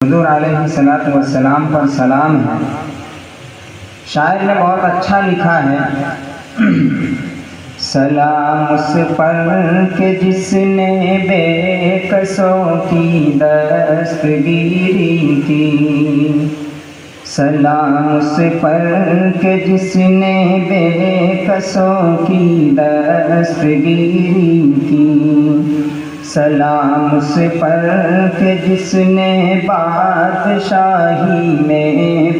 حضور علیہ السلام پر سلام ہے۔ شاعر نے بہت اچھا لکھا ہے، سلام اس پر کہ جس نے بے کسوں کی دستگیری کی، سلام اس پر کہ جس نے بے کسوں کی دستگیری کی، سلام اس پر کہ جس نے بادشاہی میں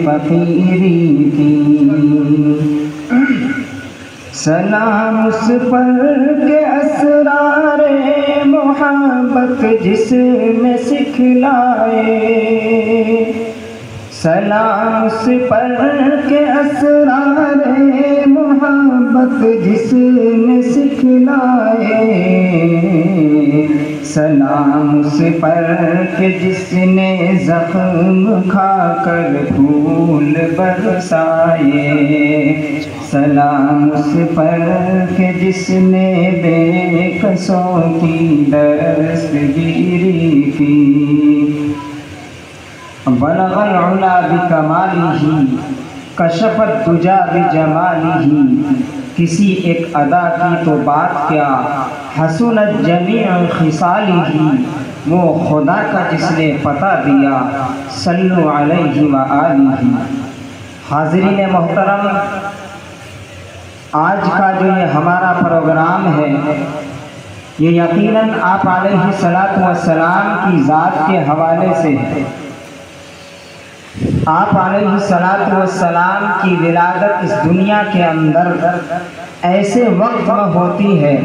فقیری کی، سلام اس پر کہ اسرار محبت جس میں سکھلائے، سلام اس پر کہ اسرار محبت جس نے سکھلائے، سلام اس پر کہ جس نے زخم کھا کر پھول برسائے، سلام اس پر کہ جس نے بے کسوں کی دستگیری کی، بلغ العلا بکمالہ کشف الدجا بجمالہ، کسی ایک ادا کی تو بات کیا حسنت جمیع خصالہ، وہ خدا کا جس نے پتہ دیا صلو علیہ وآلہ۔ حاضرین محترم، آج کا جو یہ ہمارا پروگرام ہے یہ یقیناً آپ علیہ السلام کی ذات کے حوالے سے ہے۔ آپ علیہ السلام کی ولادت اس دنیا کے اندر ایسے وقت میں ہوتی ہے،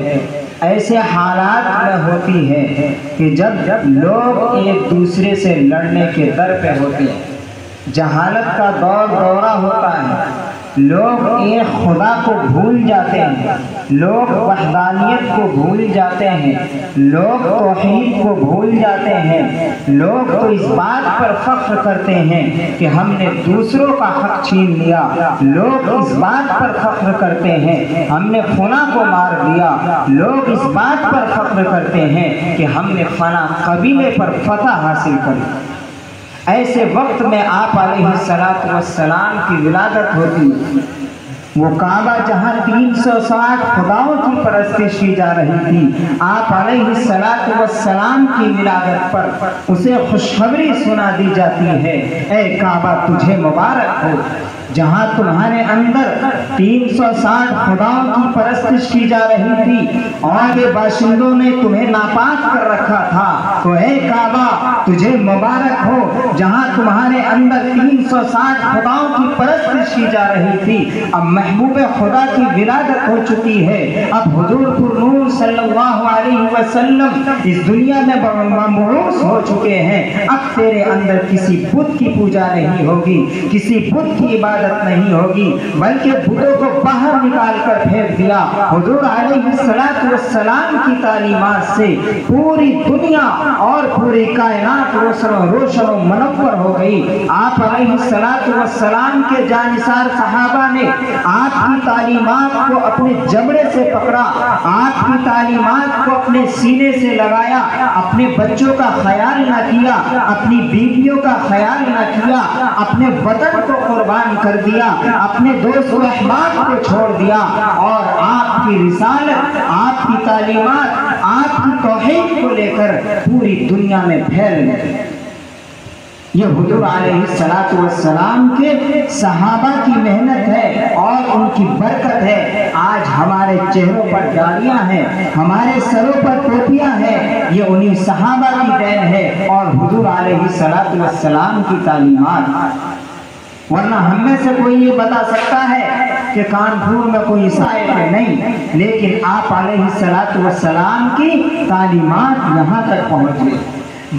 ایسے حالات میں ہوتی ہے کہ جب لوگ ایک دوسرے سے لڑنے کے در پہ ہوتے ہیں، جہالت کا دورہ ہوتا ہے، لوگ ایک خدا کو بھول جاتے ہیں، لوگ وحدانیت کو بھول جاتے ہیں، لوگ توحید کو بھول جاتے ہیں، لوگ تو اس بات پر فخر کرتے ہیں کہ ہم نے دوسروں کا حق چھین لیا، لوگ اس بات پر فخر کرتے ہیں ہم نے فلاں کو مار دیا، لوگ اس بات پر فخر کرتے ہیں کہ ہم نے فلاں قبیلے پر فتح حاصل کر لی۔ ایسے وقت میں آپ علیہ السلام کی ولادت ہوتی، وہ کعبہ جہاں 360 خداؤں کی پرستش کی جا رہی تھی، آپ علیہ السلام کی ولادت پر اسے خوشخبری سنا دی جاتی ہے، اے کعبہ تجھے مبارک ہو، جہاں تمہارے اندر 360 خداؤں کی پرستش کی جا رہی تھی اور یہ باشندوں نے تمہیں ناپاک کر رکھا تھا، تو اے کعبہ تجھے مبارک ہو، جہاں تمہارے اندر 360 خداؤں کی پرستش کی جا رہی تھی، اب محبوب خدا کی ولادت ہو چکی ہے، اب حضور پرنور صلی اللہ علیہ وسلم اس دنیا میں مبعوث ہو چکے ہیں، اب تیرے اندر کسی بت کی پوجا نہیں ہوگی، کسی بت کی عبادت نہیں ہوگی، بلکہ بتوں کو باہر نکال کر پھینک دیا۔ حضور علیہ السلام کی تعلیمات سے پوری دنیا اور پوری کائنات روشن و منور ہو گئی۔ آپ علیہ السلام کے جانثار صحابہ نے آپ کی تعلیمات کو اپنے جبڑے سے پکڑا، آپ کی تعلیمات کو اپنے سینے سے لگایا، اپنے بچوں کا خیال نہ کیا، اپنی بیویوں کا خیال نہ کیا، اپنے وطن کو قربان کر دیا، اپنے دوست و احباب کو چھوڑ دیا، اور آپ کی رسالت، آپ کی تعلیمات، آپ کی توحید کو لے کر پوری دنیا میں پھیل گئی۔ یہ حضور علیہ السلام کے صحابہ کی محنت ہے اور ان کی برکت ہے۔ آج ہمارے چہروں پر داڑیاں ہیں، ہمارے سروں پر ٹوپیاں ہیں، یہ انہی صحابہ کی دین ہے اور حضور علیہ السلام کی تعلیمات۔ ورنہ ہم میں سے کوئی یہ بتا سکتا ہے کہ کانپور میں کوئی صاحب ہے؟ نہیں، لیکن آپ علیہ السلام کی تعلیمات یہاں تک پہنچ گئی،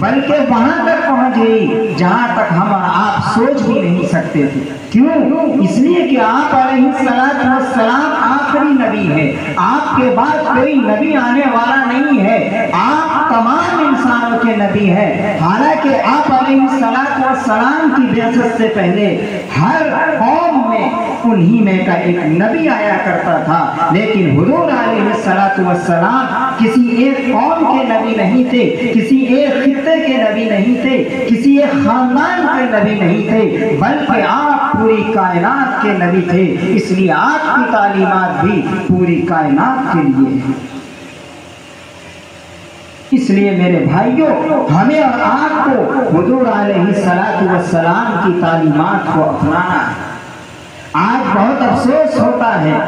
بلکہ وہاں تک پہنچ گئی جہاں تک ہم اور آپ سوچ بھی نہیں سکتے تھے۔ کیوں؟ اس لیے کہ آپ علیہ السلام آخری نبی ہے، آپ کے بعد کوئی نبی آنے والا نہیں ہے، آپ تمام انسانوں کے نبی ہیں۔ حالانکہ آپ علیہ السلام کی بعثت سے پہلے ہر قوم میں انہی میں کا ایک نبی آیا کرتا تھا، لیکن حضور علیہ السلام کسی ایک قوم کے نبی نہیں تھے، کسی ایک خطے کے نبی نہیں تھے، کسی ایک خاندان کے نبی نہیں تھے، بلکہ آپ پوری کائنات کے نبی تھے، اس لیے آپ کی تعلیمات بھی پوری کائنات کے لیے ہیں۔ اس لیے میرے بھائیوں، ہمیں اور آپ کو حضور علیہ السلام کی تعلیمات کو اپنانا ہے۔ آج بہت افسوس ہوتا ہے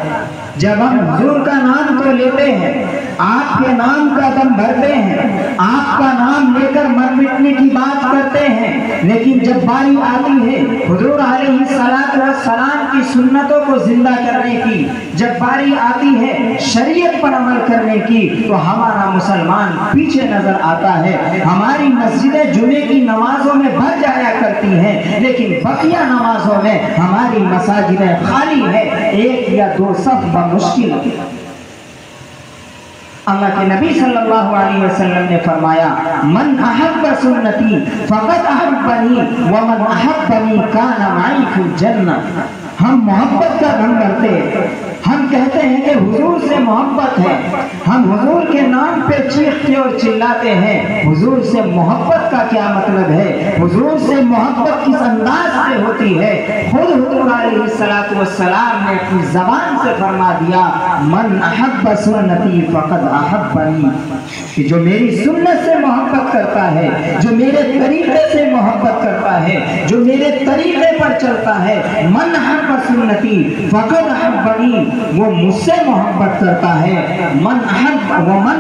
جب ہم حضور کا نام تو لیتے ہیں، آپ کے نام کا دم بھرتے ہیں، آپ کا نام لے کر مر مٹنے کی بات کرتے ہیں، لیکن جب باری آتی ہے حضور علیہ السلام کی سنتوں کو زندہ کرنے کی، جب باری آتی ہے شریعت پر عمل کرنے کی، تو ہمارا مسلمان پیچھے نظر آتا ہے۔ ہماری مسجدیں جمعے کی نمازوں میں بھر جایا کرتی ہیں، لیکن بقیہ نمازوں میں ہماری مساجدیں خالی ہے، ایک یا دو صف بمشکل۔ اللہ کے نبی صلی اللہ علیہ وسلم نے فرمایا، من احب سنتی فقد احبنی ومن احبنی کان معی فی الجنہ۔ ہم محبت کا دم بھرتے ہیں، ہم کہتے ہیں کہ حضور سے محبت ہے، ہم حضور کے نام پہ چیختے اور چلاتے ہیں۔ حضور سے محبت کا کیا مطلب ہے؟ حضور سے محبت کس انداز سے ہوتی ہے؟ خود حضور علیہ السلام نے اپنی زبان سے فرما دیا، من احب سنتی فقد احبنی، کہ جو میری سنت سے محبت کرتا ہے، جو میرے طریقے سے محبت کرتا ہے، جو میرے طریقے پر چلتا ہے، من احب سنتی فقد احبنی، وہ مجھ سے محبت کرتا ہے، من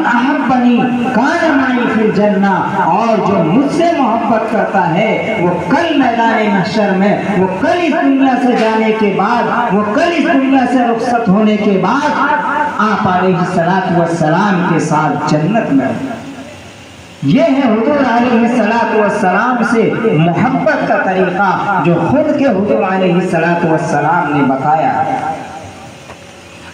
احبنی کان معی فی الجنہ، اور جو مجھ سے محبت کرتا ہے وہ کل میدان محشر میں، وہ کل اس دنیا سے جانے کے بعد، وہ کل اس دنیا سے رخصت ہونے کے بعد آپ علیہ السلام کے ساتھ جنت میں۔ یہ ہے حضور علیہ السلام سے محبت کا طریقہ جو خود کے حضور علیہ السلام نے بتایا۔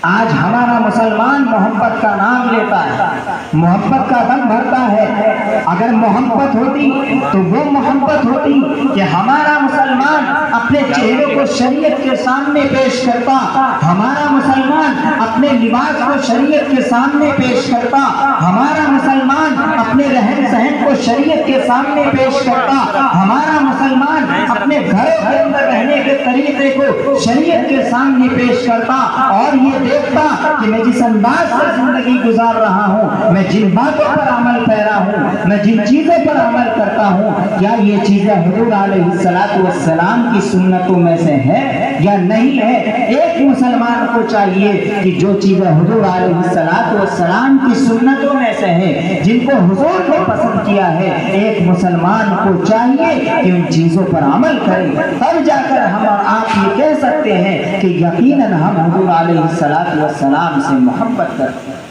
آج ہمارا مسلمان محبت کا نام لیتا ہے، محبت کا دم بھرتا ہے۔ اگر محبت ہوتی تو وہ محبت ہوتی کہ ہمارا مسلمان اپنے چہرے کو شریعت کے سامنے پیش کرتا، ہمارا مسلمان اپنے لباس کو شریعت کے سامنے پیش کرتا، ہمارا مسلمان اپنے رہن سہن کو شریعت کے سامنے پیش کرتا، ہمارا مسلمان اپنے گھروں کے اندر رہنے کے طریقے کو شریعت کے سامنے پیش کرتا، اور یہ دیکھتا کہ میں جس انداز سے زندگی گزار رہا ہوں، میں جن باتوں پر عمل پیرا ہوں، میں جن چیزوں پر عمل کرتا ہوں، کیا یہ چیزیں حضور علیہ السلام کی سنتوں میں سے ہے یا نہیں ہے؟ ایک مسلمان کو چاہیے کہ جو چیزیں حضور علیہ السلام کی سنتوں میں سے ہیں، جن کو حضور نے پسند کیا ہے، ایک مسلمان کو چاہیے کہ ان چیزوں پر عمل کرے، تب جا کر ہم اور آپ یہ کہہ سکتے ہیں کہ یقیناً ہم حضور علیہ السلام سے محبت کرتے ہیں۔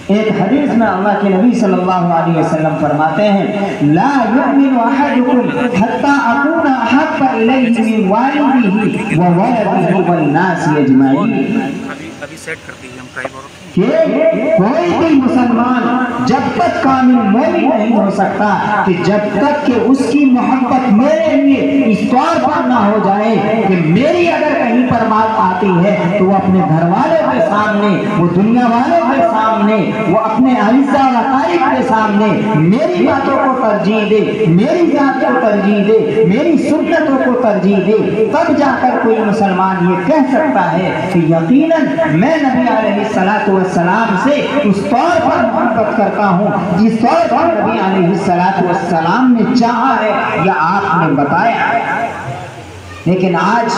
ایک حدیث میں اللہ کے نبی صلی اللہ علیہ وسلم فرماتے ہیں، لا یؤمن احدکم حتی اکون احب الیہ من والدہ وولدہ والناس اجمعین۔ ابھی سیٹ کر دیجیے ہم کئی بار کہ کوئی بھی مسلمان جب تک کامل مومن نہیں ہو سکتا کہ جب تک کہ اس کی محبت میرے لیے اس طور پر نہ ہو جائے کہ میری اگر کہیں پر بات آتی ہے تو وہ اپنے گھر والوں کے سامنے، وہ دنیا والوں کے سامنے، وہ اپنے اعزاء و اقارب کے سامنے میری باتوں کو ترجیح دے، میری ذات کو ترجیح دے، میری سنتوں کو ترجیح دے، تب جا کر کوئی مسلمان یہ کہہ سکتا ہے کہ یقیناً میں نبی علیہ السلام سے اس طور پر محبت کرتا ہوں جس طور پر نبی علیہ السلام نے چاہا ہے یا آپ نے بتایا ہے۔ لیکن آج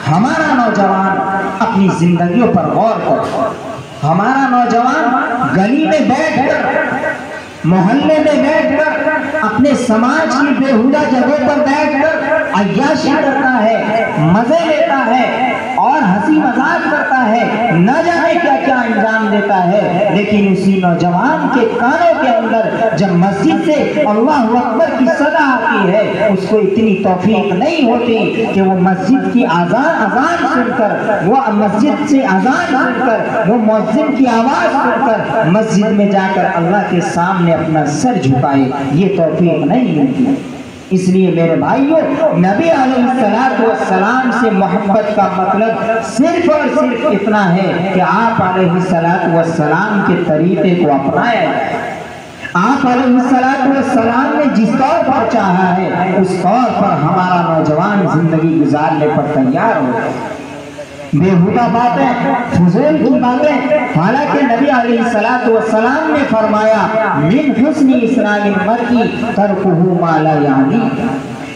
ہمارا نوجوان اپنی زندگیوں پر غور کرتا، ہمارا نوجوان گلی میں بیٹھ کر، محلے میں بیٹھ کر، اپنے سماج کی بےہودہ جگہوں پر بیٹھ کر عیاشی کرتا ہے، مزے لیتا ہے اور ہنسی مذاق کرتا ہے، نہ جانے کیا کیا انجام دیتا ہے۔ لیکن اسی نوجوان کے کانوں کے اندر جب مسجد سے اللہ اکبر کی صدا آتی ہے، اس کو اتنی توفیق نہیں ہوتی کہ وہ مسجد کی اذان سن کر، وہ مسجد سے اذان سن کر، وہ مؤذن کی آواز سن کر مسجد میں جا کر اللہ کے سامنے اپنا سر جھکائے، یہ توفیق نہیں ملتی۔ اس لیے میرے بھائیوں، نبی علیہ السلام سے محبت کا مطلب صرف اور صرف اتنا ہے کہ آپ علیہ السلام کے طریقے کو اپنایا جائے، آپ علیہ نے جس طور پر چاہا ہے اس طور پر ہمارا نوجوان زندگی گزارنے پر تیار ہو گئے۔ بےہودہ باتیں، فضول کی باتیں، حالانکہ نبی علیہ السلام نے فرمایا من حسن اسلام المرء ترکہ ما لا یعنی،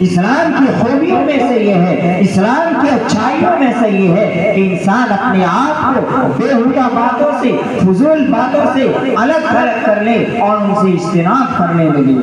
اسلام کی خوبیوں میں سے یہ ہے، اسلام کی اچھائیوں میں سے یہ ہے کہ انسان اپنے آپ کو بےہودہ باتوں سے، فضول باتوں سے الگ تھلگ کر لے اور ان سے اجتناب کرنے لگے۔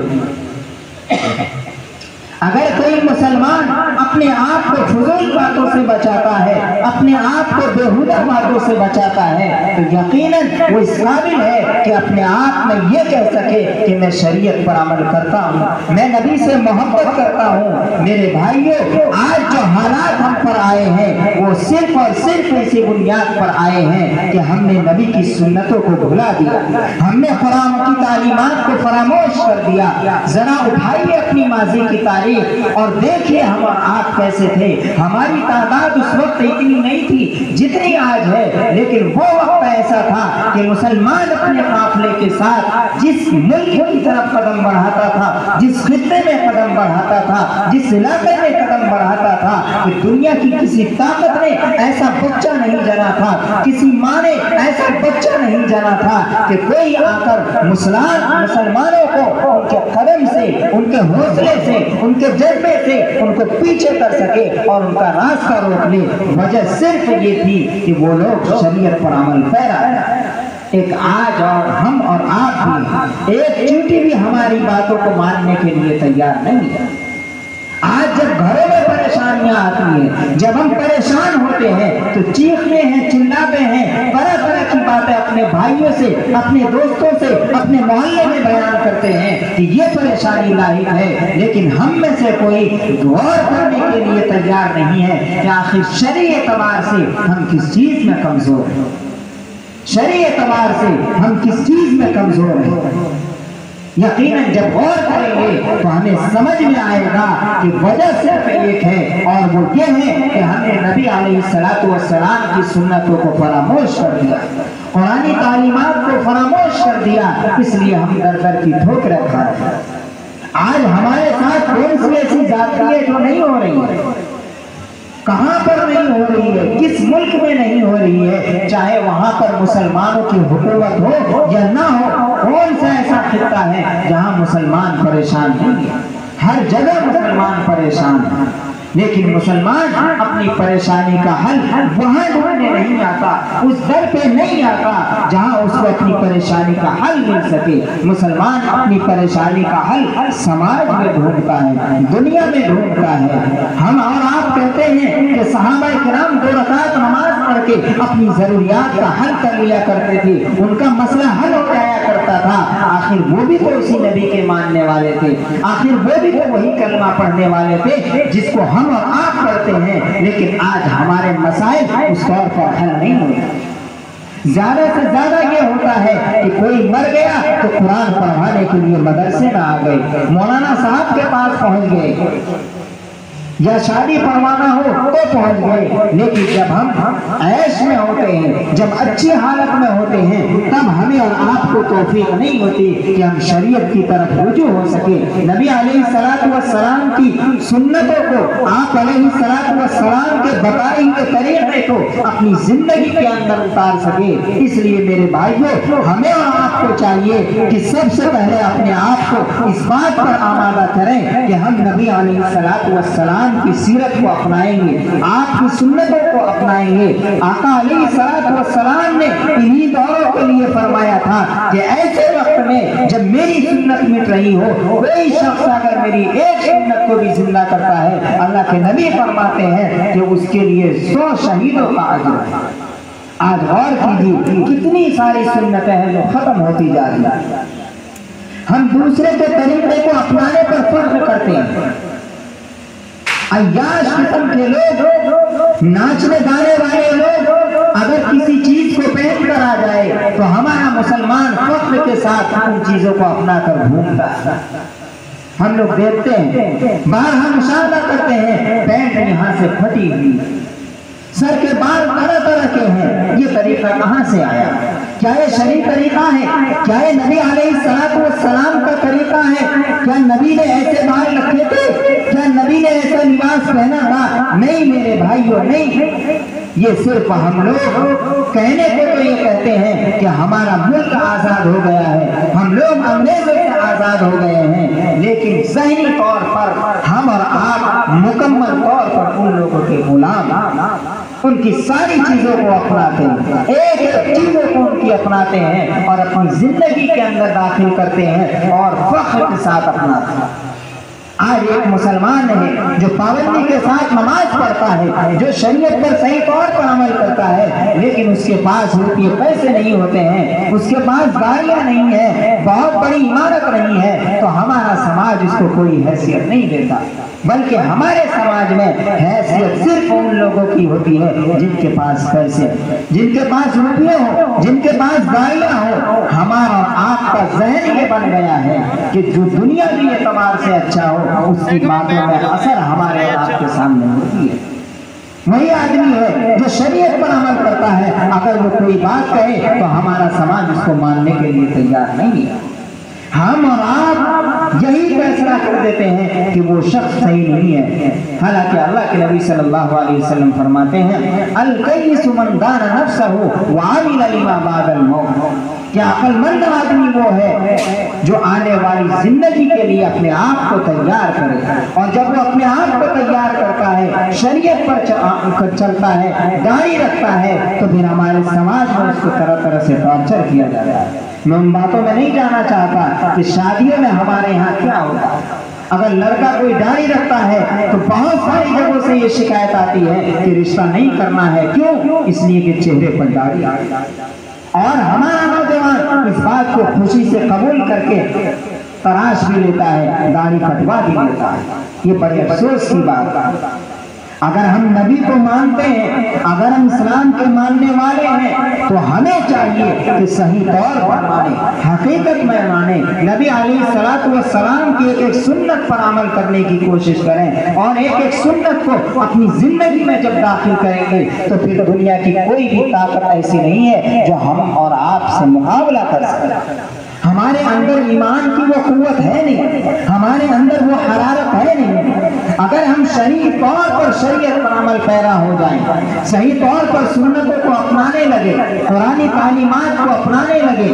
اگر کوئی مسلمان اپنے آپ کو فضول باتوں سے بچاتا ہے، اپنے آپ کو بےہودہ باتوں سے بچاتا ہے، تو یقیناً وہ اس قابل ہے کہ اپنے آپ میں یہ کہہ سکے کہ میں شریعت پر عمل کرتا ہوں، میں نبی سے محبت کرتا ہوں۔ میرے بھائیوں، آج جو حالات ہم پر آئے ہیں وہ صرف اور صرف اسی بنیاد پر آئے ہیں کہ ہم نے نبی کی سنتوں کو بھلا دیا، ہم نے قرآن کی تعلیمات کو فراموش کر دیا۔ ذرا اٹھائیے اپنی ماضی کی تاریخ اور دیکھیے ہم اور آپ کیسے تھے۔ ہماری تعداد اس وقت اتنی نہیں تھی جتنی آج ہے، لیکن وہ وقت ایسا تھا کہ مسلمان اپنے قافلے کے ساتھ جس ملک کی طرف قدم بڑھاتا تھا، جس خطے میں قدم بڑھاتا تھا، جس علاقے میں قدم بڑھاتا تھا، کہ دنیا کی کسی طاقت نے ایسا بچہ نہیں جنا تھا، کسی ماں نے ایسا بچہ نہیں جنا تھا کہ کوئی آ کر مسلمانوں کو ان کے قدم سے، ان کے حوصلے سے، ان کے جذبے سے ان کو پیچھے کر سکے اور ان کا راستہ روک لے۔ وجہ صرف یہ تھی کہ وہ لوگ شریعت پر عمل پیرا ہے۔ ایک آج اور ہم اور آپ بھی ایک چیٹی بھی ہماری باتوں کو ماننے کے لیے تیار نہیں ہے۔ آج جب گھروں میں پریشانیاں آتی ہیں، جب ہم پریشان ہوتے ہیں تو چیختے ہیں، چلاتے ہیں، طرح طرح کی باتیں اپنے بھائیوں سے، اپنے دوستوں سے، اپنے محلے میں بیان کرتے ہیں کہ یہ پریشانی لاحق ہے، لیکن ہم میں سے کوئی غور کرنے کے لیے تیار نہیں ہے کہ آخر شرعی اعتبار سے ہم کس چیز میں کمزور ہیں، شرعی اعتبار سے ہم کس چیز میں کمزور ہیں۔ یقیناً جب غور کریں گے تو ہمیں سمجھ میں آئے گا کہ وجہ صرف ایک ہے، اور وہ یہ ہے کہ ہم نے نبی علیہ السلام کی سنتوں کو فراموش کر دیا، قرآنی تعلیمات کو فراموش کر دیا، اس لیے ہم در در کی ٹھوکریں کھا رہے ہیں۔ آج ہمارے ساتھ کون سی ایسی ذاتیں ہیں جو نہیں ہو رہی ہے، کہاں پر نہیں ہو رہی ہے، کس ملک میں نہیں ہو رہی ہے، چاہے وہاں پر مسلمانوں کی حکومت ہو یا نہ ہو، کون سا ایسا خطہ ہے جہاں مسلمان پریشان نہیں ہے؟ ہر جگہ مسلمان پریشان ہیں، لیکن مسلمان اپنی پریشانی کا حل وہاں ڈھونڈنے نہیں آتا، اس در پہ نہیں آتا جہاں اس کو اپنی پریشانی کا حل مل سکے۔ مسلمان اپنی پریشانی کا حل سماج میں ڈھونڈتا ہے، دنیا میں ڈھونڈتا ہے۔ ہم اور آپ کہتے ہیں کہ صحابہ کرام 2 رکعت نماز پڑھ کے اپنی ضروریات کا حل کر لیا کرتے تھے، ان کا مسئلہ حل ہو جایا کرتا تھا۔ آخر وہ بھی تو اسی نبی کے ماننے والے تھے، آخر وہ بھی تو وہی کلمہ پڑھنے والے تھے جس کو ہم اور آپ کرتے ہیں، لیکن آج ہمارے مسائل اس طور پر حل نہیں ہوتے۔ زیادہ سے زیادہ یہ ہوتا ہے کہ کوئی مر گیا تو قرآن پڑھانے کے لیے مدرسے میں آ گئے، مولانا صاحب کے پاس پہنچ گئے، یا شادی پڑھوانا ہو تو پہنچ گئے، لیکن جب ہم عیش میں ہوتے ہیں، جب اچھی حالت میں ہوتے ہیں، تب ہمیں اور آپ کو توفیق نہیں ہوتی کہ ہم شریعت کی طرف رجوع ہو سکے، نبی علیہ السلام کی سنتوں کو، آپ علیہ السلام کے بتائے ہوئے طریقے کو اپنی زندگی کے اندر اتار سکے۔ اس لیے میرے بھائیوں، ہمیں اور آپ کو چاہیے کہ سب سے پہلے اپنے آپ کو اس بات پر آمادہ کریں کہ ہم نبی علیہ السلام کی سیرت کو اپنائیں گے، آپ کی سنتوں کو اپنائیں گے۔ آقا علیہ السلام نے انہی دوروں کے لیے فرمایا تھا کہ ایسے وقت میں جب میری سنت مٹ رہی ہو، کوئی شخص اگر میری ایک سنت کو بھی زندہ کرتا ہے، اللہ کے نبی فرماتے ہیں کہ اس کے لیے 100 شہیدوں کا اجر ہے۔ آج غور کیجیے کتنی ساری سنتیں ہیں جو ختم ہوتی جا رہی ہیں، ہم دوسرے کے طریقے کو اپنانے پر فخر کرتے ہیں۔ عیاش قسم کے لوگ، ناچنے گانے والے لوگ اگر کسی چیز کو پہن کر آ جائے تو ہمارا مسلمان فخر کے ساتھ ان چیزوں کو اپنا کر گھومتا ہے۔ ہم لوگ دیکھتے ہیں، باہر ہم مشاہدہ کرتے ہیں، پینٹ یہاں سے پھٹی ہوئی، سر کے بال طرح طرح کے ہیں، یہ طریقہ کہاں سے آیا؟ کیا یہ شرعی طریقہ ہے؟ کیا یہ نبی علیہ السلام کا طریقہ ہے؟ کیا نبی نے ایسے بال رکھے تھے؟ کیا نبی نے ایسا لباس پہنا تھا؟ نہیں میرے بھائیوں، نہیں۔ یہ صرف ہم لوگ کہنے کو تو یہ کہتے ہیں کہ ہمارا ملک آزاد ہو گیا ہے، ہم لوگ انگریزوں سے آزاد ہو گئے ہیں، لیکن ذہنی طور پر ہم اور آپ مکمل طور پر ان لوگوں کے غلام، ان کی ساری چیزوں کو اپناتے ہیں، ایک ایک چیزوں کو ان کی اپناتے ہیں اور اپنی زندگی کے اندر داخل کرتے ہیں اور فخر کے ساتھ اپناتے ہیں۔ آج ایک مسلمان ہے جو پابندی کے ساتھ نماز پڑھتا ہے، جو شریعت پر صحیح طور پر عمل کرتا ہے، لیکن اس کے پاس روپیے پیسے نہیں ہوتے ہیں، اس کے پاس گاڑیاں نہیں ہیں، بہت بڑی عمارت نہیں ہے، تو ہمارا سماج اس کو کوئی حیثیت نہیں دیتا، بلکہ ہمارے سماج میں حیثیت صرف ان لوگوں کی ہوتی ہے جن کے پاس پیسے، جن کے پاس روپیے ہو، جن کے پاس گاڑیاں ہو۔ ہمارا آپ کا ذہن یہ بن گیا ہے کہ جو دنیا بھی اعتبار سے اچھا ہو، اس کی باتوں میں اثر ہمارے آپ کے سامنے ہوتی ہے۔ وہی آدمی ہے جو شریعت پر عمل کرتا ہے، اگر وہ کوئی بات کہے تو ہمارا سماج اس کو ماننے کے لیے تیار نہیں ہے۔ ہم اور آپ یہی فیصلہ کر دیتے ہیں کہ وہ شخص صحیح نہیں ہے، حالانکہ اللہ کے نبی صلی اللہ علیہ وسلم فرماتے ہیں الکیس من دان نفسہ وعمل لما بعد الموت، کیا عقل مند آدمی وہ ہے جو آنے والی زندگی کے لیے اپنے آپ کو تیار کرے، اور جب وہ اپنے آپ کو تیار کرتا ہے، شریعت پر چلتا ہے، داڑھی رکھتا ہے، تو پھر ہمارے سماج میں اس کو طرح طرح سے ٹارچر کیا جاتا ہے۔ میں ان باتوں میں نہیں جانا چاہتا کہ شادیوں میں ہمارے یہاں کیا ہوتا ہے۔ اگر لڑکا کوئی داڑھی رکھتا ہے تو بہت ساری جگہوں سے یہ شکایت آتی ہے کہ رشتہ نہیں کرنا ہے، کیوں؟ اس لیے کہ چہرے پر داڑھی آ گئی، اور ہمارا نوجوان اس بات کو خوشی سے قبول کر کے تراش بھی لیتا ہے، داڑھی کٹوا بھی لیتا ہے۔ یہ بڑے افسوس کی بات ہے۔ اگر ہم نبی کو مانتے ہیں، اگر ہم اسلام کے ماننے والے ہیں، تو ہمیں چاہیے کہ صحیح طور پر مانیں، حقیقت میں مانیں، نبی علیہ السلام کی ایک ایک سنت پر عمل کرنے کی کوشش کریں، اور ایک ایک سنت کو اپنی زندگی میں جب داخل کریں گے تو پھر دنیا کی کوئی بھی طاقت ایسی نہیں ہے جو ہم اور آپ سے مقابلہ کر سکے۔ ہمارے اندر ایمان کی وہ قوت ہے نہیں، ہمارے اندر وہ حرارت ہے نہیں۔ اگر ہم صحیح طور پر شریعت پر عمل پیرا ہو جائیں، صحیح طور پر سنتوں کو اپنانے لگے، قرآنی تعلیمات کو اپنانے لگے،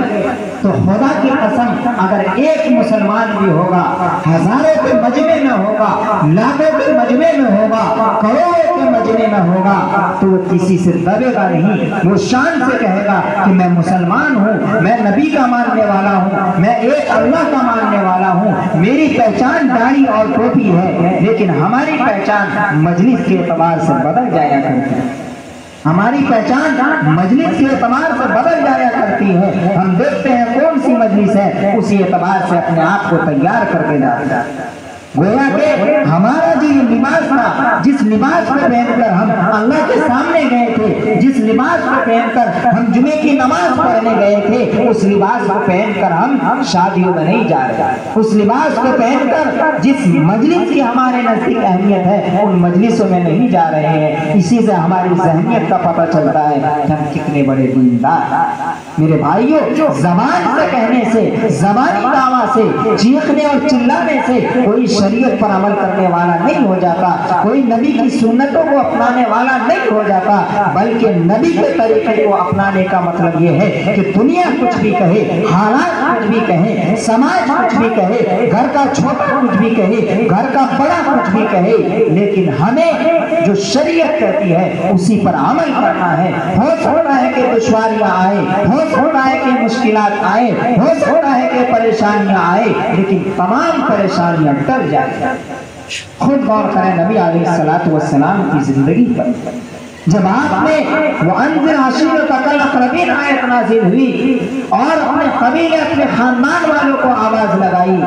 تو خدا کی قسم اگر ایک مسلمان بھی ہوگا، ہزاروں کے مجمع میں ہوگا، لاکھوں کے مجمع میں ہوگا، کروڑوں کے مجمع میں ہوگا، تو وہ کسی سے دبے گا نہیں، وہ شان سے کہے گا کہ میں مسلمان ہوں، میں نبی کا ماننے والا ہوں، میں ایک اللہ کا ماننے والا ہوں، میری پہچان داڑھی اور ٹوپی ہے، لیکن ہماری پہچان مجلس کے اعتبار سے بدل جایا کرتی ہے، ہماری پہچان مجلس کے اعتبار سے بدل جایا کرتی ہے۔ ہم دیکھتے ہیں کون سی مجلس ہے، اسی اعتبار سے اپنے آپ کو تیار کر کے جاتے ہیں۔ گویا کہ ہمارا جو یہ لباس تھا، جس لباس کو پہن کر ہم اللہ کے سامنے گئے تھے، جس لباس کو پہن کر ہم جمعے کی نماز پڑھنے گئے تھے، اس لباس کو پہن کر ہم شادیوں میں نہیں جا رہے، اس لباس کو پہن کر جس مجلس کی ہمارے نزدیک اہمیت ہے ان مجلسوں میں نہیں جا رہے ہیں۔ اسی سے ہماری ذہنیت کا پتہ چلتا ہے کہ ہم کتنے بڑے دیندار۔ میرے بھائیوں، زبان سے کہنے سے، زبانی دعویٰ سے، چیخنے اور چلانے سے کوئی شریعت پر عمل کرنے والا نہیں ہو جاتا، کوئی نبی کی سنتوں کو اپنانے والا نہیں ہو جاتا، بلکہ نبی کے طریقے کو اپنانے کا مطلب یہ ہے کہ دنیا کچھ بھی کہے، حالات کچھ بھی کہیں، سماج کچھ بھی کہے، گھر کا چھوٹا کچھ بھی کہے، گھر کا بڑا کچھ بھی کہے، لیکن ہمیں جو شریعت کہتی ہے اسی پر عمل کرنا ہے۔ ہو سکتا ہے کہ دشواریاں آئے، ہو سکتا ہے کہ مشکلات آئے، ہو سکتا ہے کہ پریشانیاں آئے، لیکن تمام پریشانیاں ٹل جائیں۔ خود غور کریں نبی علیہ السلام کی زندگی پر، جب آپ نے وَأَنذِرْ عَشِيرَتَكَ الْأَقْرَبِينَ آیت نازل ہوئی اور اپنے قبیلے، اپنے خاندان والوں کو آواز لگائی،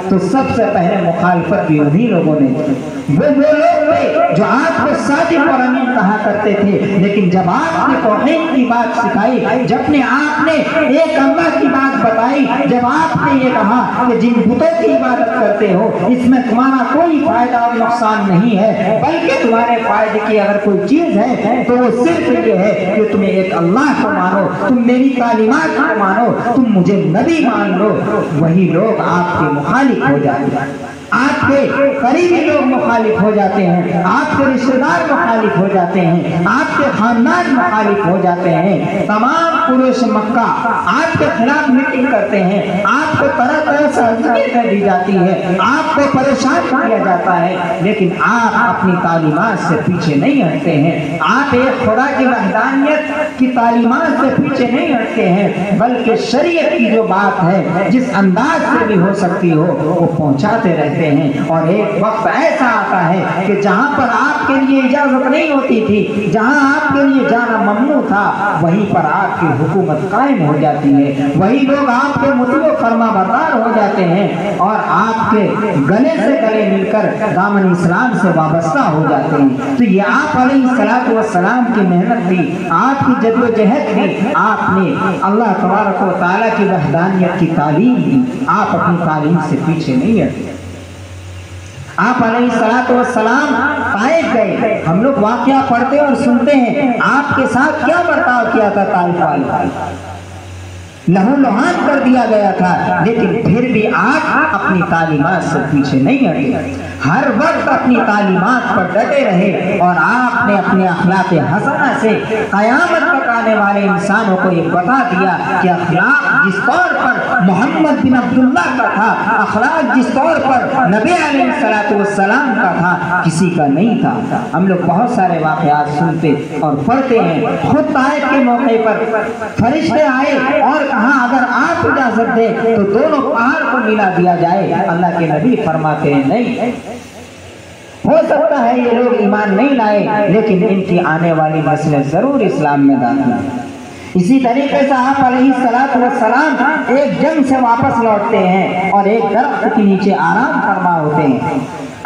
تو سب سے پہلے مخالفت بھی انہی لوگوں نے کی۔ وہ لوگ تھے جو آپ کو صادق اور امین کہا کرتے تھے، لیکن جب آپ نے توحید کی بات سکھائی، جب نے آپ نے ایک اللہ کی بات بتائی، جب آپ نے یہ کہا کہ جن بتوں کی عبادت کرتے ہو اس میں تمہارا کوئی فائدہ اور نقصان نہیں ہے، بلکہ تمہارے فائدے کی اگر کوئی چیز ہے ہیں تو وہ صرف یہ ہے کہ تمہیں ایک اللہ کو مانو، تم میری تعلیمات کو مانو، تم مجھے نبی مان لو، وہی لوگ آپ کے مخالف ہو جاتے ہیں، آپ کے قریبی لوگ مخالف ہو جاتے ہیں، آپ کے رشتہ دار مخالف ہو جاتے ہیں، آپ کے خاندان مخالف ہو جاتے ہیں، تمام قریش مکہ آپ کے خلاف میٹنگ کرتے ہیں، آپ کو طرح طرح سے اذیتیں دی جاتی ہے، آپ کو پریشان کیا جاتا ہے، لیکن آپ اپنی تعلیمات سے پیچھے نہیں ہٹتے ہیں، آپ ایک خدا کی وحدانیت کی تعلیمات سے پیچھے نہیں ہٹتے ہیں، بلکہ شریعت کی جو بات ہے جس انداز سے بھی ہو سکتی ہو وہ پہنچاتے رہتے ہیں۔ اور ایک وقت ایسا آتا ہے کہ جہاں پر آپ کے لیے اجازت نہیں ہوتی تھی، جہاں آپ کے لیے جانا ممنوع تھا، وہیں پر آپ کی حکومت قائم ہو جاتی ہے، وہی لوگ آپ کے مطیع و فرما بردار ہو جاتے ہیں اور آپ کے گلے سے گلے مل کر دامن اسلام سے وابستہ ہو جاتے ہیں۔ تو یہ آپ علیہ السلام کی محنت تھی، آپ کی جد و جہد تھی، آپ نے اللہ تبارک و تعالیٰ کی وحدانیت کی تعلیم دی، آپ اپنی تعلیم سے پیچھے نہیں ہٹے۔ آپ علیہ السلام طائف گئے، ہم لوگ واقعہ پڑھتے اور سنتے ہیں آپ کے ساتھ کیا برتاؤ کیا تھا، طائف والے لہو لہان کر دیا گیا تھا، لیکن پھر بھی آپ اپنی تعلیمات سے پیچھے نہیں ہٹے، ہر وقت اپنی تعلیمات پر ڈٹے رہے اور آپ نے اپنے اخلاق حسنہ سے قیامت تک آنے والے انسانوں کو یہ بتا دیا کہ اخلاق جس طور پر محمد بن عبداللہ کا تھا، اخلاق جس طور پر نبی علیہ السلام کا تھا، کسی کا نہیں تھا۔ ہم لوگ بہت سارے واقعات سنتے اور پڑھتے ہیں، خود طائف کے موقع پر فرشتے آئے اور کہاں اگر آپ اجازت دیں تو دونوں پہاڑ کو ملا دیا جائے، اللہ کے نبی فرماتے ہیں نہیں، ہو سکتا ہے یہ لوگ ایمان نہیں لائے لیکن ان کی آنے والی نسلیں ضرور اسلام میں داخل ہیں۔ اسی طریقے سے آپ علیہ السلام ایک جنگ سے واپس لوٹتے ہیں اور ایک درخت کے نیچے آرام فرما ہوتے ہیں،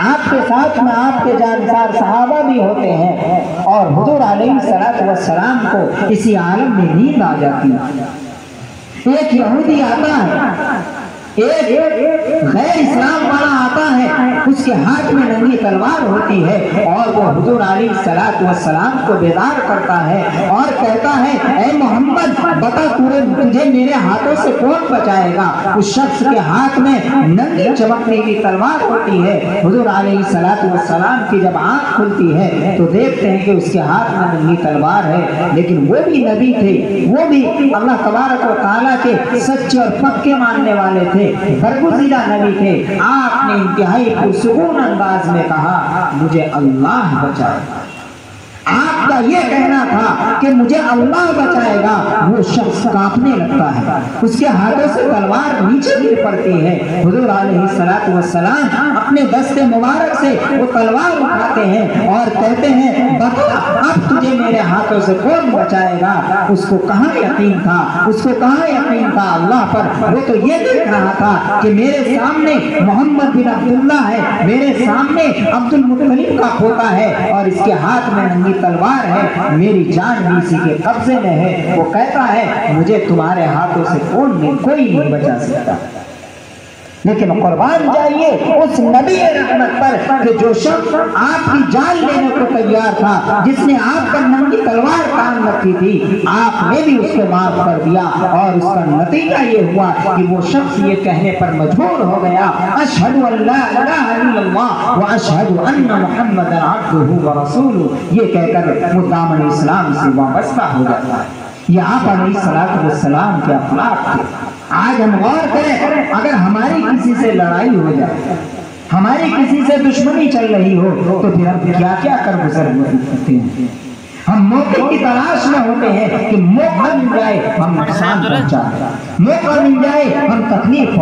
آپ کے ساتھ میں آپ کے جانسار صحابہ بھی ہوتے ہیں اور حضور علیہ السلام کو اسی عالم میں نیند آ جاتی ہے۔ ایک یہودی آتا ہے، ایک غیر اسلام والا آتا ہے، اس کے ہاتھ میں ننگی تلوار ہوتی ہے اور وہ حضور علیہ السلام کو بیدار کرتا ہے اور کہتا ہے اے محمد بتا تجھے میرے ہاتھوں سے کون بچائے گا۔ اس شخص کے ہاتھ میں ننگی چمکنے کی تلوار ہوتی ہے، حضور علیہ السلام کی جب آنکھ کھلتی ہے تو دیکھتے ہیں کہ اس کے ہاتھ میں ننگی تلوار ہے، لیکن وہ بھی نبی تھے، وہ بھی اللہ تبارک و تعالیٰ کے سچے اور پکے ماننے والے تھے، برگزیدہ نبی تھے۔ آپ نے انتہائی پرسکون انداز میں کہا مجھے اللہ بچائے گا۔ آپ کا یہ کہنا تھا کہ مجھے اللہ بچائے گا، وہ شخص کانپنے لگتا ہے، اس کے ہاتھوں سے تلوار نیچے گر پڑتی ہے، حضور علیہ السلام اپنے دست مبارک سے وہ تلوار اٹھاتے ہیں اور کہتے ہیں بتا اب تجھے میرے ہاتھوں سے کون بچائے گا۔ اس کو کہاں یقین تھا، اس کو کہاں یقین تھا اللہ پر، وہ تو یہ دیکھ رہا تھا کہ میرے سامنے محمد بن عبداللہ ہے، میرے سامنے عبد المطلب کا پوتا ہے اور اس کے ہاتھ میں ننگی تلوار ہے، میری جان بھی اسی کے قبضے میں ہے۔ وہ کہتا ہے مجھے تمہارے ہاتھوں سے کوئی نہیں بچا سکتا۔ لیکن قربان جائیے اس نبی رحمت پر کہ جو شخص آپ کی جان لینے کو تیار تھا، جس نے آپ پر ننگی تلوار کام رکھی تھی، آپ نے بھی اس کو معاف کر دیا اور اس کا نتیجہ یہ ہوا کہ وہ شخص یہ کہنے پر مجبور ہو گیا اشہد ان لا الہ الا اللہ واشہد ان محمدا عبدہ ورسولہ، یہ کہہ کر وہ دامن اسلام سے وابستہ ہو جاتا ہے۔ یہ آپ علیہ السلام کے اخلاق تھے۔ آج ہم غور کریں، اگر ہماری کسی سے لڑائی ہو جائے، ہماری کسی سے دشمنی چل رہی ہو تو پھر ہم کیا کیا کر گزر ہوتے ہیں۔ ہم موقع کی تلاش میں ہوتے ہیں کہ موقع مل جائے ہم نقصان پہنچائیں، موقع مل جائے ہم تکلیف